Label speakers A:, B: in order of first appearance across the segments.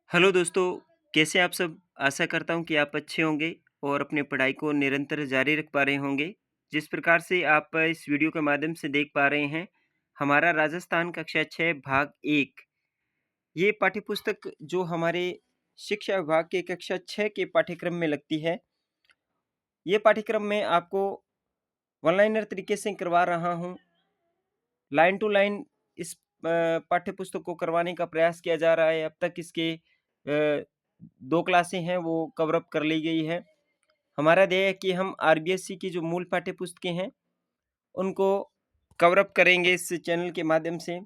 A: Hello दोस्तों, कैसे आप सब? आशा करता हूँ कि आप अच्छे होंगे और अपनी पढ़ाई को निरंतर जारी रख पा रहे होंगे। जिस प्रकार से आप इस वीडियो के माध्यम से देख पा रहे हैं, हमारा राजस्थान कक्षा 6 भाग 1 ये पाठ्यपुस्तक जो हमारे शिक्षा विभाग के कक्षा 6 के पाठ्यक्रम में लगती है, ये पाठ्यक्रम मैं आपको ऑनलाइनर तरीके से करवा रहा हूँ। लाइन टू लाइन इस पाठ्यपुस्तक को करवाने का प्रयास किया जा रहा है। अब तक इसके 2 क्लासें हैं वो कवर अप कर ली गई है। हमारा ध्येय है कि हम आरबीएससी की जो मूल पाठ्यपुस्तकें हैं, उनको कवर अप करेंगे इस चैनल के माध्यम से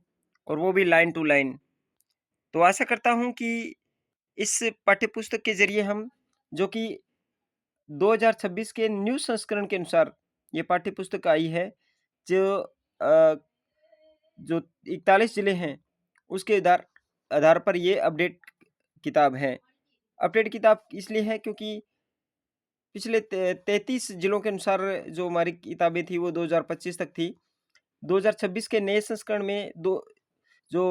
A: और वो भी लाइन टू लाइन। तो आशा करता हूँ कि इस पाठ्यपुस्तक के ज़रिए हम जो कि 2026 के न्यू संस्करण के अनुसार ये पाठ्यपुस्तक आई है, जो अ, जो 41 ज़िले हैं, उसके आधार आधार पर ये अपडेट किताब है। अपडेट किताब इसलिए है क्योंकि पिछले 33 जिलों के अनुसार जो हमारी किताबें थी वो 2025 तक थी। 2026 के नए संस्करण में दो जो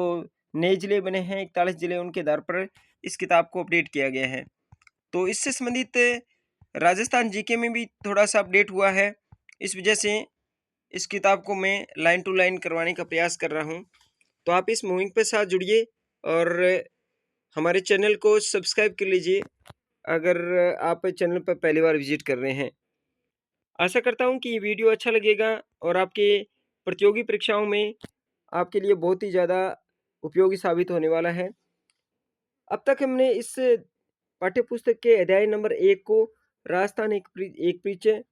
A: नए ज़िले बने हैं 41 ज़िले, उनके आधार पर इस किताब को अपडेट किया गया है। तो इससे संबंधित राजस्थान जीके में भी थोड़ा-सा अपडेट हुआ है। इस वजह से इस किताब को मैं लाइन टू लाइन करवाने का प्रयास कर रहा हूँ। तो आप इस मुहिम के साथ जुड़िए और हमारे चैनल को सब्सक्राइब कर लीजिए अगर आप चैनल पर पहली बार विज़िट कर रहे हैं। आशा करता हूँ कि ये वीडियो अच्छा लगेगा और आपके प्रतियोगी परीक्षाओं में आपके लिए बहुत ही ज़्यादा उपयोगी साबित होने वाला है। अब तक हमने इस पाठ्यपुस्तक के अध्याय नंबर 1 को राजस्थान एक परिचय,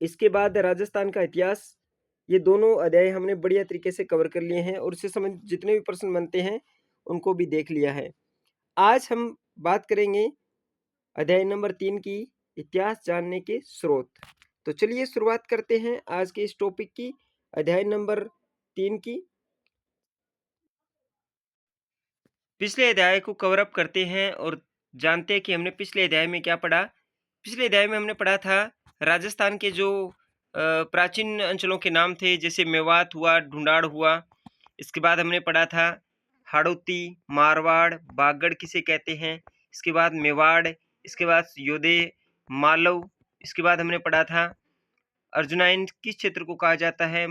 A: इसके बाद राजस्थान का इतिहास, ये दोनों अध्याय हमने बढ़िया तरीके से कवर कर लिए हैं और उससे संबंधित जितने भी प्रश्न बनते हैं, उनको भी देख लिया है। आज हम बात करेंगे अध्याय नंबर 3 की, इतिहास जानने के स्रोत। तो चलिए शुरुआत करते हैं आज के इस टॉपिक की, अध्याय नंबर 3 की। पिछले अध्याय को कवर अप करते हैं और जानते हैं कि हमने पिछले अध्याय में क्या पढ़ा। पिछले अध्याय में हमने पढ़ा था राजस्थान के जो प्राचीन अंचलों के नाम थे, जैसे मेवात हुआ, ढूंढाड़ हुआ। इसके बाद हमने पढ़ा था हाड़ौती, मारवाड़, बागड़ किसे कहते हैं। इसके बाद मेवाड़, इसके बाद योधे, मालव। इसके बाद हमने पढ़ा था अर्जुनाइन किस क्षेत्र को कहा जाता है,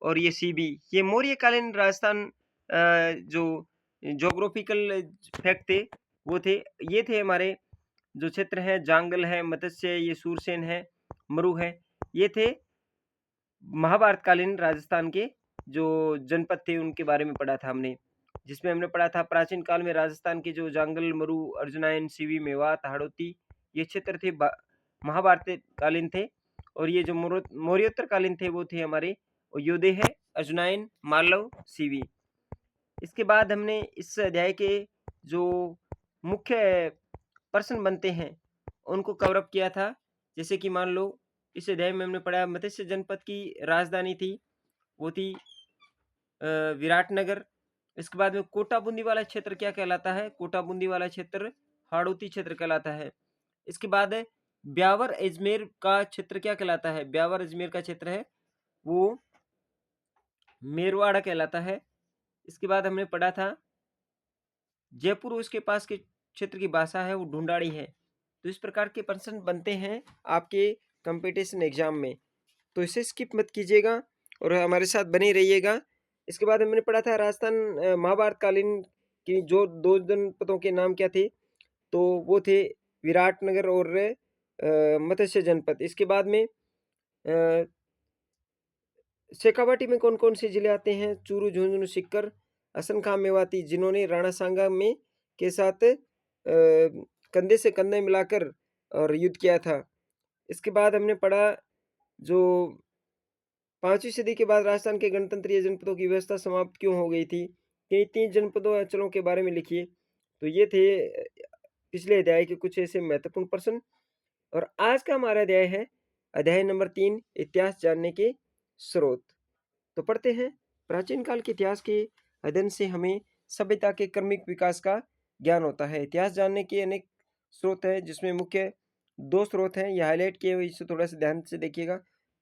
A: और ये सीबी, ये मौर्यकालीन राजस्थान जो ज्योग्राफिकल फैक्ट थे वो थे। ये थे हमारे जो क्षेत्र है, जांगल है, मत्स्य, ये सूरसेन है, मरु है। ये थे महाभारतकालीन राजस्थान के जो जनपद थे, उनके बारे में पढ़ा था हमने, जिसमें हमने पढ़ा था प्राचीन काल में राजस्थान के जो जांगल, मरु, अर्जुनाइन, सीवी, मेवात, हाड़ौती, ये क्षेत्र थे महाभारतकालीन थे। और ये जो मौर्योत्तर कालीन थे वो थे हमारे योधे है, अर्जुनाइन, मालव, सीवी। इसके बाद हमने इस अध्याय के जो मुख्य प्रश्न बनते हैं उनको कवर अप किया था। जैसे कि मान लो इस अध्याय में हमने पढ़ा मत्स्य जनपद की राजधानी थी, वो थी विराटनगर। इसके बाद में कोटा बूंदी वाला क्षेत्र क्या कहलाता है? कोटा बूंदी वाला क्षेत्र हाड़ौती क्षेत्र कहलाता है। इसके बाद ब्यावर अजमेर का क्षेत्र क्या कहलाता है? ब्यावर अजमेर का क्षेत्र है वो मेरवाड़ा कहलाता है। इसके बाद हमने पढ़ा था जयपुर, उसके पास के क्षेत्र की भाषा है वो ढूंढाड़ी है। तो इस प्रकार के प्रश्न बनते हैं आपके कंपटीशन एग्जाम में, तो इसे स्किप मत कीजिएगा और हमारे साथ बने रहिएगा। इसके बाद हमने पढ़ा था राजस्थान महाभारत कालीन की जो दो जनपदों के नाम क्या थे, तो वो थे विराटनगर और मत्स्य जनपद। इसके बाद में शेखावाटी में कौन कौन से जिले आते हैं? चूरू, झुंझुनू, सीकर, असनखाम, मेवाती, जिन्होंने राणा सांगा में के साथ कंधे से कंधे मिलाकर और युद्ध किया था। इसके बाद हमने पढ़ा जो 5वीं सदी के बाद राजस्थान के गणतंत्रीय जनपदों की व्यवस्था समाप्त क्यों हो गई थी? कई 3 जनपदों अंचलों के बारे में लिखिए। तो ये थे पिछले अध्याय के कुछ ऐसे महत्वपूर्ण प्रश्न। और आज का हमारा अध्याय है अध्याय नंबर 3, इतिहास जानने के स्रोत। तो पढ़ते हैं। प्राचीन काल के इतिहास के अध्ययन से हमें सभ्यता के क्रमिक विकास का ज्ञान होता है। इतिहास जानने के अनेक स्रोत हैं, जिसमें मुख्य 2 स्रोत हैं, ये हाईलाइट किए हुए, इसे थोड़ा सा ध्यान से देखिएगा।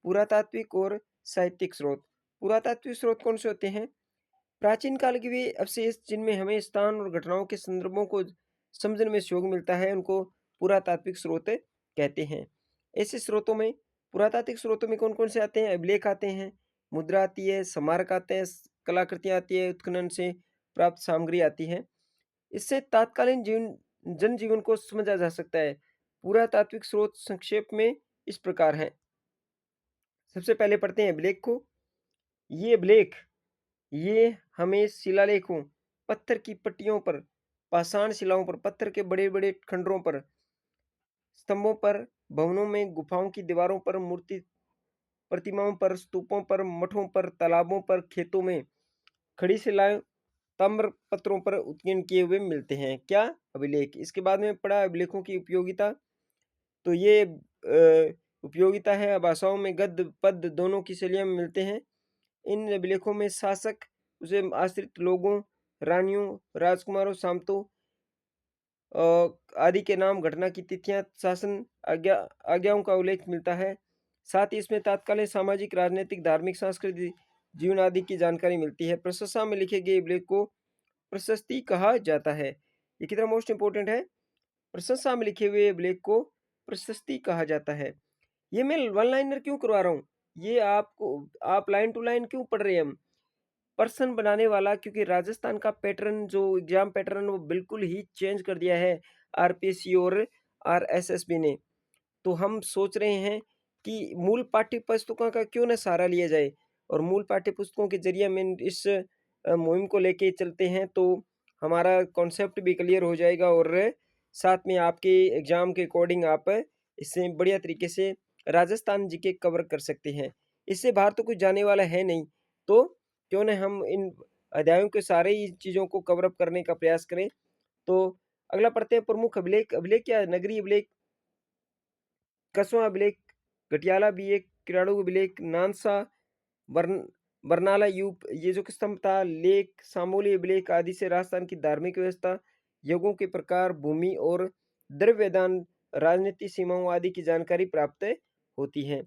A: पुरातात्विक और साहित्यिक स्रोत। पुरातात्विक स्रोत कौन से होते हैं? प्राचीन काल के वे अवशेष जिनमें हमें स्थान और घटनाओं के संदर्भों को समझने में सहयोग मिलता है, उनको पुरातात्विक स्रोत कहते हैं। ऐसे स्रोतों में पुरातात्विक स्रोतों में कौन-कौन से आते हैं? अभिलेख आते हैं, मुद्रा आती है, स्मारक आते हैं, कलाकृतियाँ आती है, उत्खनन से प्राप्त सामग्री आती है। इससे तात्कालीन जनजीवन को समझा जा सकता है। पुरातात्विक स्रोत संक्षेप में इस प्रकार हैं। सबसे पहले पढ़ते हैं अभिलेख को। ये अभिलेख ये हमें शिलालेखों, पत्थर की पट्टियों पर, पाषाण शिलाओं पर, पत्थर के बड़े-बड़े खंडरों पर, स्तंभों पर, भवनों में, गुफाओं की दीवारों पर, मूर्ति प्रतिमाओं पर, स्तूपों पर, मठों पर, तालाबों पर, खेतों में खड़ी शिलाएँ, ताम्र पत्रों पर उत्कीर्ण किए हुए मिलते हैं। क्या? अभिलेख। इसके बाद में पढ़ा अभिलेखों की उपयोगिता। तो ये उपयोगिता है भाषाओं में गद्य, पद्य दोनों की शैलियाँ में मिलते हैं। इन अभिलेखों में शासक, उसे आश्रित लोगों, रानियों, राजकुमारों, सामंतों आदि के नाम, घटना की तिथियाँ, शासन आज्ञाओं का उल्लेख मिलता है। साथ ही इसमें तात्कालीन सामाजिक, राजनीतिक, धार्मिक, सांस्कृतिक जीवन आदि की जानकारी मिलती है। प्रशंसा में लिखे गए अभिलेख को प्रशस्ति कहा जाता है। ये कितना मोस्ट इम्पोर्टेंट है? प्रशंसा में लिखे हुए अभिलेख को प्रशस्ति कहा जाता है। ये मैं वन लाइनर क्यों करवा रहा हूँ? ये आपको आप लाइन टू लाइन क्यों पढ़ रहे हैं हम? पर्सन बनाने वाला, क्योंकि राजस्थान का पैटर्न जो एग्जाम पैटर्न वो बिल्कुल ही चेंज कर दिया है आरपीएससी और आरएसएसबी ने। तो हम सोच रहे हैं कि मूल पाठ्य पुस्तकों का क्यों ना सहारा लिया जाए और मूल पाठ्य पुस्तकों के जरिए हम इस मुहिम को लेके चलते हैं, तो हमारा कॉन्सेप्ट भी क्लियर हो जाएगा और साथ में आपके एग्जाम के अकॉर्डिंग आप इससे बढ़िया तरीके से राजस्थान जीके कवर कर सकते हैं। इससे बाहर तो कुछ जाने वाला है नहीं, तो क्यों ना हम इन अध्यायों के सारे ही चीज़ों को कवर अप करने का प्रयास करें। तो अगला पढ़ते हैं प्रमुख अभिलेख। अभिलेख क्या है? नगरीय अभिलेख, कस्बा अभिलेख, गटियाला अभिलेख, किराणु अभिलेख, नानसा, बरन बरनाला यूप, ये जो स्तंभ था, लेख, सामूली अभिलेख आदि से राजस्थान की धार्मिक व्यवस्था, यज्ञों के प्रकार, भूमि और द्रव्यदान, राजनीति, सीमाओं आदि की जानकारी प्राप्त होती है।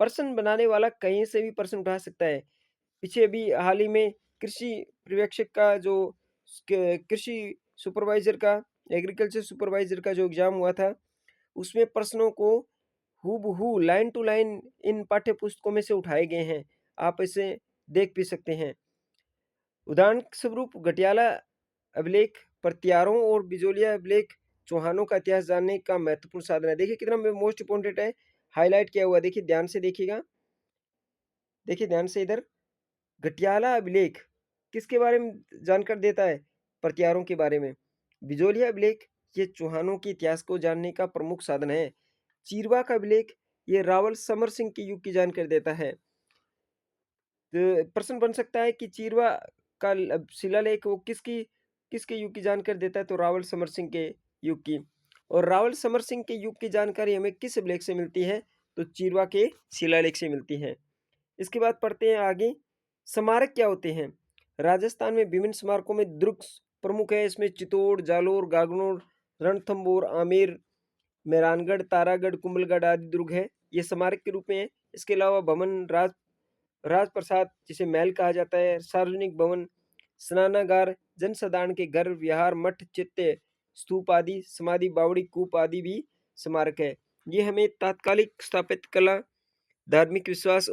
A: प्रश्न बनाने वाला कहीं से भी प्रश्न उठा सकता है। पीछे अभी हाल ही में कृषि पर्यवेक्षक का जो कृषि सुपरवाइजर का, एग्रीकल्चर सुपरवाइजर का जो एग्जाम हुआ था, उसमें प्रश्नों को हूबहू लाइन टू लाइन इन पाठ्य पुस्तकों में से उठाए गए हैं। आप इसे देख भी सकते हैं। उदाहरण स्वरूप गटियाला अभिलेख प्रत्यारों और बिजोलिया अभिलेख चौहानों का इतिहास जानने का महत्वपूर्ण साधन है। देखिए कितना मोस्ट इंपोर्टेंट है, हाईलाइट किया हुआ। देखिए ध्यान से देखिएगा, देखिए ध्यान से इधर। गटियाला अभिलेख किसके बारे में जानकर देता है? प्रत्यारों के बारे में। बिजोलिया अभिलेख ये चौहानों के इतिहास को जानने का प्रमुख साधन है। चीरवा का अभिलेख ये रावल समर सिंह के युग की जानकारी देता है। प्रश्न बन सकता है कि चीरवा का शिलालेख वो किसके युग की जानकारी देता है? तो रावल समर सिंह के युग की। और रावल समर सिंह के युग की जानकारी हमें किस अभिलेख से मिलती है? तो चीरवा के शिलालेख से मिलती है। इसके बाद पढ़ते हैं आगे, स्मारक क्या होते हैं? राजस्थान में विभिन्न स्मारकों में दुर्ग प्रमुख है। इसमें चित्तौड़, जालोर, गागनोर, रणथंभौर, आमेर, मेहरानगढ़, तारागढ़, कुंभलगढ़ आदि दुर्ग है। ये स्मारक के रूप में है। इसके अलावा भवन, राजप्रसाद जिसे महल कहा जाता है, सार्वजनिक भवन, स्नानागार, जनसाधारण के घर, विहार, मठ, चित्य, स्तूप आदि, समाधि, बावड़ी, कूप आदि भी स्मारक है। ये हमें तात्कालिक स्थापित कला, धार्मिक विश्वास,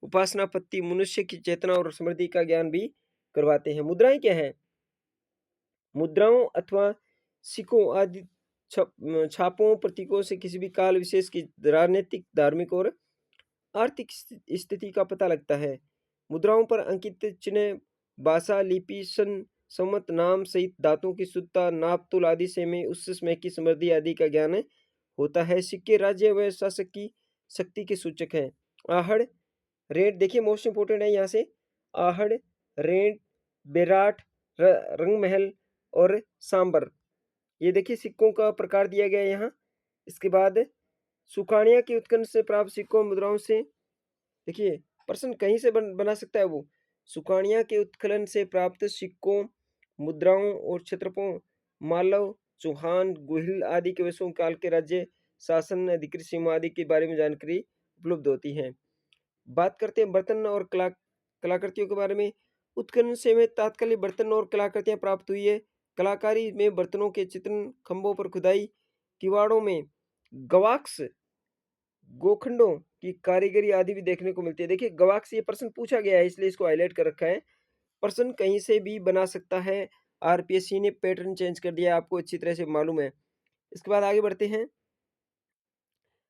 A: उपासना पद्धति, मनुष्य की चेतना और समृद्धि का ज्ञान भी करवाते हैं। मुद्राएं क्या है? मुद्राओं अथवा सिक्कों आदि छापों, प्रतीकों से किसी भी काल विशेष की राजनीतिक, धार्मिक और आर्थिक स्थिति का पता लगता है। मुद्राओं पर अंकित चिन्ह, भाषा, लिपि, सन, संवत, नाम सहित धातुओं की शुद्धता, नाप तोल आदि से में उस समय की समृद्धि आदि का ज्ञान होता है। सिक्के राज्य व शासक की शक्ति के सूचक हैं। आहड़, रेट देखिए मोस्ट इंपोर्टेंट है यहाँ से। आहड़, रेट, बेराट, रंगमहल और सांबर, ये देखिए सिक्कों का प्रकार दिया गया है यहाँ। इसके बाद सुखाड़िया के उत्खनन से प्राप्त सिक्कों, मुद्राओं से, देखिए प्रश्न कहीं से बना सकता है वो। सुखाड़िया के उत्खनन से प्राप्त सिक्कों, मुद्राओं और क्षत्रपों, मालव, चौहान, गुहिल आदि के वंशों काल के राज्य शासन, अधिकृत सीमा आदि के बारे में जानकारी उपलब्ध होती है। बात करते हैं बर्तन और कलाकृतियों के बारे में।
B: उत्खनन से हमें तात्कालिक बर्तन और कलाकृतियाँ प्राप्त हुई है। कलाकारी में बर्तनों के चित्रण, खंभों पर खुदाई, किवाड़ों में गवाक्स, गोखंडों की कारीगरी आदि भी देखने को मिलती है। देखिए गवाक्स ये प्रश्न पूछा गया है इसलिए इसको हाइलाइट कर रखा है। प्रश्न कहीं से भी बना सकता है। आरपीएससी ने पैटर्न चेंज कर दिया है, आपको अच्छी तरह से मालूम है। इसके बाद आगे बढ़ते हैं।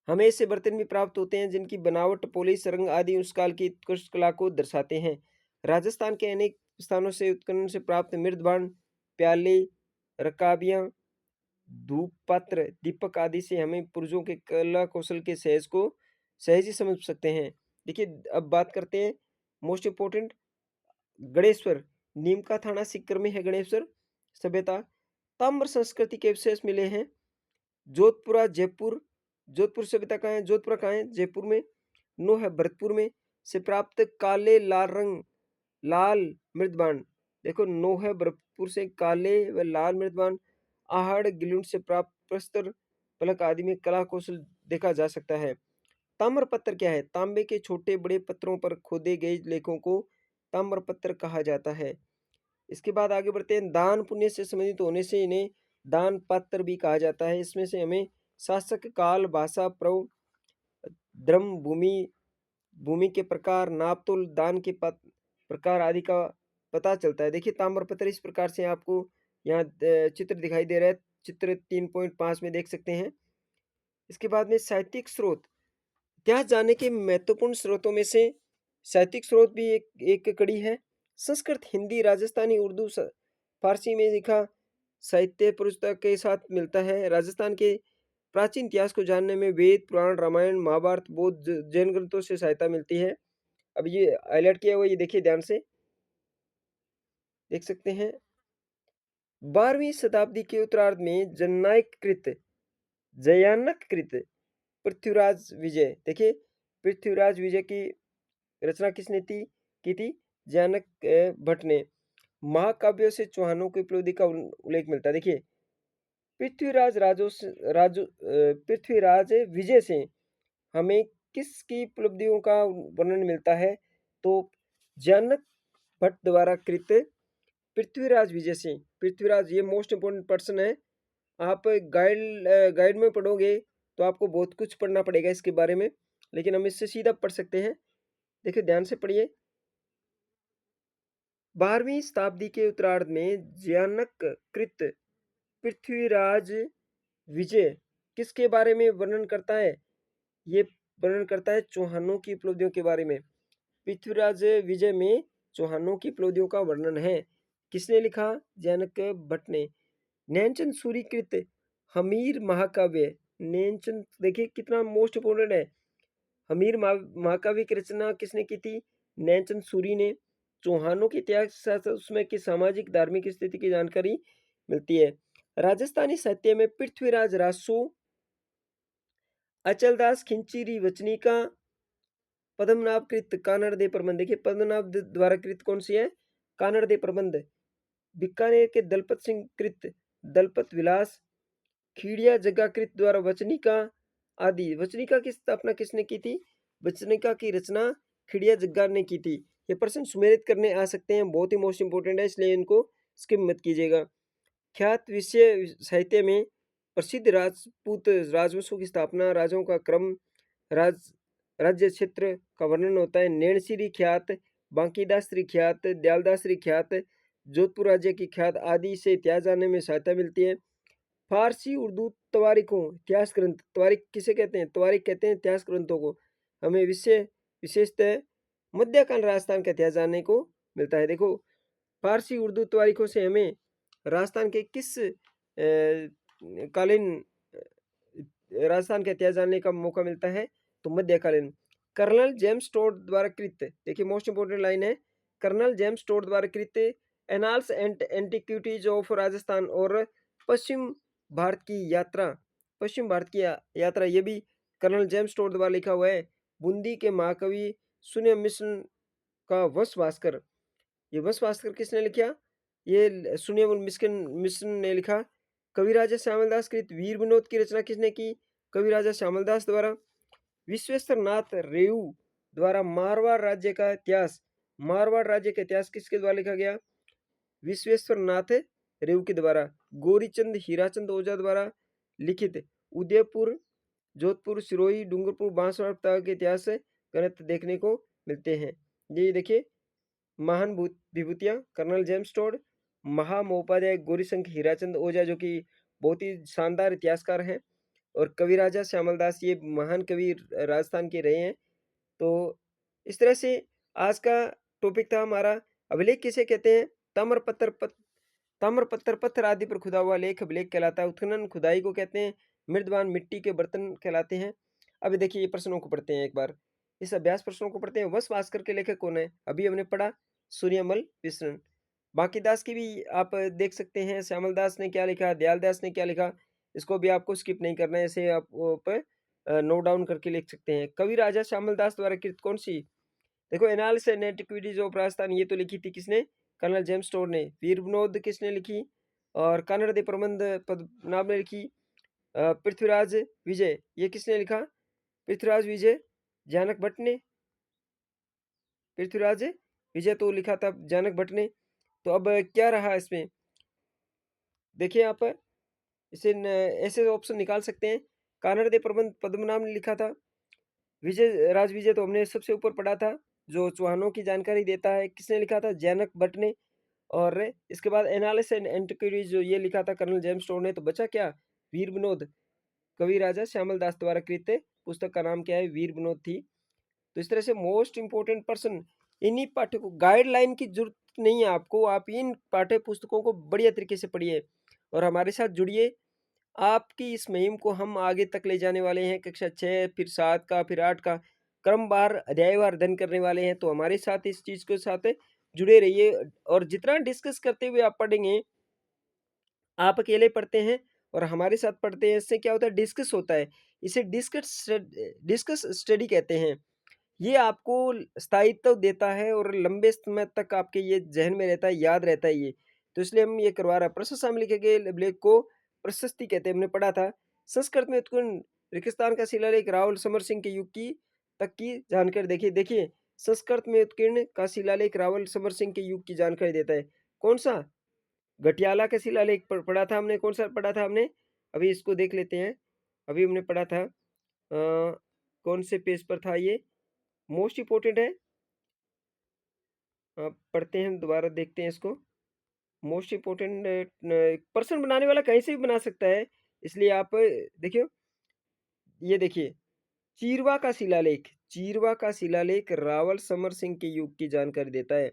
B: हमें ऐसे बर्तन भी प्राप्त होते हैं जिनकी बनावट, पॉलिश, रंग आदि उस काल की उत्कृष्ट कला को दर्शाते हैं। राजस्थान के अनेक स्थानों से उत्खनन से प्राप्त मृदभांड, प्याले, रकाबियां, धूप पात्र, दीपक आदि से हमें पुरुषों के कला कौशल के सहज ही समझ सकते हैं। देखिए अब बात करते हैं मोस्ट इम्पोर्टेंट गणेश्वर, नीम का थाना सीकर में है गणेश्वर सभ्यता। ताम्र संस्कृति के अवशेष मिले हैं। जोधपुरा जयपुर, जोधपुर सभ्यता कहाँ है? जोधपुरा कहाँ है? जयपुर में। नो है भरतपुर में से प्राप्त काले लाल रंग, लाल मृदबान। देखो नो है भरतपुर से काले व लाल मृदबान। आहड़ गिलुंड से प्राप्त प्रस्तर फलक आदि में कला कौशल देखा जा सकता है। ताम्र पत्थर क्या है? तांबे के छोटे बड़े पत्थरों पर खोदे गए लेखों को ताम्र पत्थर कहा जाता है। इसके बाद आगे बढ़ते हैं। दान पुण्य से संबंधित होने से इन्हें दान पात्र भी कहा जाता है। इसमें से हमें शासक काल, भाषा, प्रव, द्रम, भूमि, भूमि के प्रकार, नापतोल, दान के प्रकार आदि का पता चलता है। देखिए ताम्रपत्र इस प्रकार से आपको यहाँ चित्र दिखाई दे रहा है। चित्र 3.5 में देख सकते हैं। इसके बाद में साहित्यिक स्रोत, इतिहास जानने के महत्वपूर्ण स्रोतों में से साहित्यिक स्रोत भी एक कड़ी है। संस्कृत, हिंदी, राजस्थानी, उर्दू, फारसी में लिखा साहित्य पुस्तक के साथ मिलता है। राजस्थान के प्राचीन इतिहास को जानने में वेद, पुराण, रामायण, महाभारत, बौद्ध, जैन ग्रंथों से सहायता मिलती है। अब ये हाईलाइट किया हुआ ये देखिए ध्यान से देख सकते हैं। 12वीं शताब्दी के उत्तरार्ध में जयानक कृत पृथ्वीराज विजय, देखिए पृथ्वीराज विजय की रचना किसने की थी? जयानक भट्ट ने। महाकाव्यों से चौहानों की उपलब्धि का उल्लेख मिलता है। देखिए पृथ्वीराज पृथ्वीराज विजय से हमें किसकी उपलब्धियों का वर्णन मिलता है? तो जयानक भट्ट द्वारा कृत पृथ्वीराज विजय सिंह। पृथ्वीराज ये मोस्ट इम्पोर्टेंट पर्सन है। आप गाइड में पढ़ोगे तो आपको बहुत कुछ पढ़ना पड़ेगा इसके बारे में, लेकिन हम इससे सीधा पढ़ सकते हैं। देखिए ध्यान से पढ़िए। 12वीं शताब्दी के उत्तरार्ध में जयानक कृत पृथ्वीराज विजय किसके बारे में वर्णन करता है? ये वर्णन करता है चौहानों की उपलब्धियों के बारे में। पृथ्वीराज विजय में चौहानों की उपलब्धियों का वर्णन है। किसने लिखा? जयानक भट्ट ने। नैनचंद सूरी कृत हमीर महाकाव्य, नैनचंद देखिए कितना मोस्ट इंपोर्टेंट है। हमीर महाकाव्य की रचना किसने की थी? नैनचंद सूरी ने। चौहानों के इतिहास के साथ उसमें की सामाजिक धार्मिक स्थिति की जानकारी मिलती है। राजस्थानी साहित्य में पृथ्वीराज रासो, अचलदास खिंचीरी वचनिका, पद्मनाभ कृत कानड़ दे प्रबंध। देखिए पद्मनाभ द्वारा कृत कौन सी है? कानड़ दे प्रबंध। बीकानेर के दलपत सिंह कृत दलपत विलास, खीड़िया जग्गाकृत द्वारा वचनिका आदि। वचनिका की स्थापना किसने की थी? वचनिका की रचना खीड़िया जग्गा ने की थी। ये प्रश्न सुमेलित करने आ सकते हैं, बहुत ही मोस्ट इंपोर्टेंट है इसलिए इनको स्किप मत कीजिएगा। ख्यात विषय साहित्य में प्रसिद्ध राजपूत राजवंशों की स्थापना, राजाओं का क्रम, राज राज्य क्षेत्र का वर्णन होता है। नैनसिरी ख्यात, बांकीदासरी ख्यात, दयालदासरी ख्यात, जोधपुर राज्य की ख्यात आदि से इतिहास जानने में सहायता मिलती है। फारसी, उर्दू तवारीखों, इतिहास ग्रंथ, तवारीख किसे कहते हैं? तवारीख कहते हैं इतिहास ग्रंथों को। हमें विशेषतः मध्यकाल राजस्थान का इतिहास जानने को मिलता है। देखो फारसी उर्दू तवारीखों से हमें राजस्थान के किस कालीन राजस्थान का इतिहास जानने का मौका मिलता है? तो मध्यकालीन। कर्नल जेम्स टोड द्वारा कृत, देखिए मोस्ट इंपोर्टेंट लाइन है, कर्नल जेम्स टोड द्वारा कृत annals and antiquities of Rajasthan और पश्चिम भारत की यात्रा, पश्चिम भारत की यात्रा ये भी कर्नल जेम्स टोड द्वारा लिखा हुआ है। बूंदी के महाकवि शून्य मिशन का वंश भास्कर, ये वंश भास्कर किसने लिखा? ये शून्य मिशन मिशन ने लिखा। कविराजा श्यामलदास कृत वीर विनोद की रचना किसने की? कविराजा श्यामलदास द्वारा। विश्वेश्वर नाथ रेऊ द्वारा मारवाड़ राज्य का इतिहास, मारवाड़ राज्य का इतिहास किसके द्वारा लिखा गया? विश्वेश्वर नाथ रेव के द्वारा। गौरीचंद हीराचंद ओझा द्वारा लिखित उदयपुर, जोधपुर, सिरोही, डूंगरपुर, बांसवाड़ा प्रताप के इतिहास ग्रंथ देखने को मिलते हैं। ये देखिए महान विभूतियां कर्नल जेम्स टोड, महामहोपाध्याय गौरीशंकर हीराचंद ओझा जो कि बहुत ही शानदार इतिहासकार हैं, और कविराजा श्यामल दास ये महान कवि राजस्थान के रहे हैं। तो इस तरह से आज का टॉपिक था हमारा, अभिलेख किसे कहते हैं? ताम्र पत्थर पत्थर आदि पर खुदा हुआ लेख अभिलेख कहलाता है। उत्खनन खुदाई को कहते हैं। मृदवान मिट्टी के बर्तन कहलाते हैं। अभी देखिए ये प्रश्नों को पढ़ते हैं एक बार। इस अभ्यास प्रश्नों को पढ़ते हैं। वंश भास्कर के लेखक कौन है? अभी हमने पढ़ा सूर्यमल कृष्णन। बांकीदास की भी आप देख सकते हैं, श्यामल दास ने क्या लिखा, दयाल दास ने क्या लिखा, इसको भी आपको स्किप नहीं करना है, ऐसे आप नोट डाउन करके लिख सकते हैं। कवि राजा श्यामल दास द्वारा कृत कौन सी? देखो analysis and antiquities of Rajasthan, ये तो लिखी थी किसने? कर्नल जेम्स टोड ने। वीर विनोद किसने लिखी? और कन्नड़ दे प्रबंध पद्मनाभ ने लिखी। पृथ्वीराज विजय, ये किसने लिखा? पृथ्वीराज विजय जानक भट्ट ने। पृथ्वीराज विजय तो लिखा था जानक भट्ट ने। तो अब क्या रहा इसमें? देखिए आप इसे ऐसे ऑप्शन निकाल सकते हैं। कानड़ दे प्रबंध पद्मनाभ ने लिखा था। विजय राजविजय तो हमने सबसे ऊपर पढ़ा था, जो चौहानों की जानकारी देता है। किसने लिखा था? जैनक भट्ट ने। और इसके बाद एनालिसिस एंड एंटिक्विटीज जो ये लिखा था कर्नल जेम्स टोड ने। तो बचा क्या? वीर विनोद। कवि राजा श्यामल दास द्वारा कृत पुस्तक का नाम क्या है? वीर विनोद थी। तो इस तरह से मोस्ट इंपोर्टेंट पर्सन, इन्हीं पाठ्य को गाइडलाइन की जरूरत नहीं है आपको, आप इन पाठ्य पुस्तकों को बढ़िया तरीके से पढ़िए और हमारे साथ जुड़िए। आपकी इस मुहिम को हम आगे तक ले जाने वाले हैं। कक्षा 6 फिर 7 का फिर 8 का क्रमवार अध्यायवार अध्ययन करने वाले हैं। तो हमारे साथ इस चीज के साथ जुड़े रहिए, और जितना डिस्कस करते हुए आप पढ़ेंगे, आप अकेले पढ़ते हैं और हमारे साथ पढ़ते हैं, इससे क्या होता है? डिस्कस होता है। इसे डिस्कस स्टडी कहते हैं। ये आपको स्थायित्व देता है और लंबे समय तक आपके ये ज़हन में रहता है, याद रहता है ये। तो इसलिए हम ये करवा रहे हैं। प्रशस्ति में लिखे गए अभिलेख को प्रशस्ति कहते हैं, हमने पढ़ा था। संस्कृत में उत्कीर्ण रेगिस्तान का शिलालेख रावल समर सिंह के युग की तक की जानकारी देखिए। देखिए संस्कृत में उत्कीर्ण का शिलालेख रावल समर सिंह के युग की जानकारी देता है। कौन सा? घटियाला का शिलालेख पढ़ा था हमने। कौन सा पढ़ा था हमने? अभी इसको देख लेते हैं। अभी हमने पढ़ा था कौन से पेज पर था ये? मोस्ट इम्पोर्टेंट है। पढ़ते हैं दोबारा, देखते हैं इसको। मोस्ट इम्पोर्टेंट पर्सन बनाने वाला कहीं से भी बना सकता है, इसलिए आप देखिए, ये देखिए चीरवा का शिलालेख रावल समर सिंह के युग की जानकारी देता है।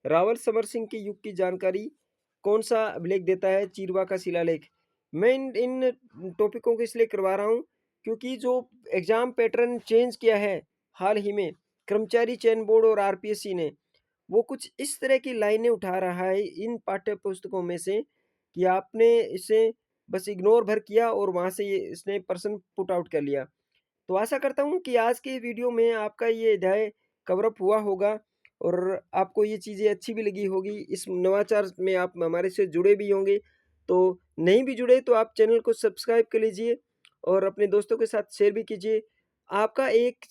B: रावल समर सिंह के युग की जानकारी कौन सा अभिलेख देता है? चीरवा का शिलालेख। मैं इन इन टॉपिकों को इसलिए करवा रहा हूँ क्योंकि जो एग्जाम पैटर्न चेंज किया है हाल ही में कर्मचारी चयन बोर्ड और आरपीएससी ने, वो कुछ इस तरह की लाइनें उठा रहा है इन पाठ्य पुस्तकों में से कि आपने इसे बस इग्नोर भर किया और वहाँ से ये इसने प्रश्न पुट आउट कर लिया। तो आशा करता हूँ कि आज के वीडियो में आपका ये अध्याय कवर अप हुआ होगा और आपको ये चीज़ें अच्छी भी लगी होगी। इस नवाचार में आप हमारे से जुड़े भी होंगे। तो नहीं भी जुड़े तो आप चैनल को सब्सक्राइब कर लीजिए और अपने दोस्तों के साथ शेयर भी कीजिए। आपका एक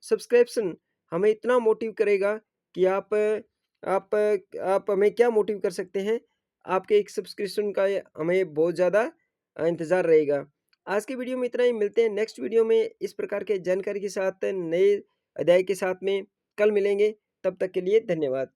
B: सब्सक्रिप्शन हमें इतना मोटिव करेगा कि आप आप हमें क्या मोटिव कर सकते हैं? आपके एक सब्सक्रिप्शन का हमें बहुत ज़्यादा इंतज़ार रहेगा। आज की वीडियो में इतना ही। मिलते हैं नेक्स्ट वीडियो में इस प्रकार के जानकारी के साथ, नए अध्याय के साथ में कल मिलेंगे। तब तक के लिए धन्यवाद।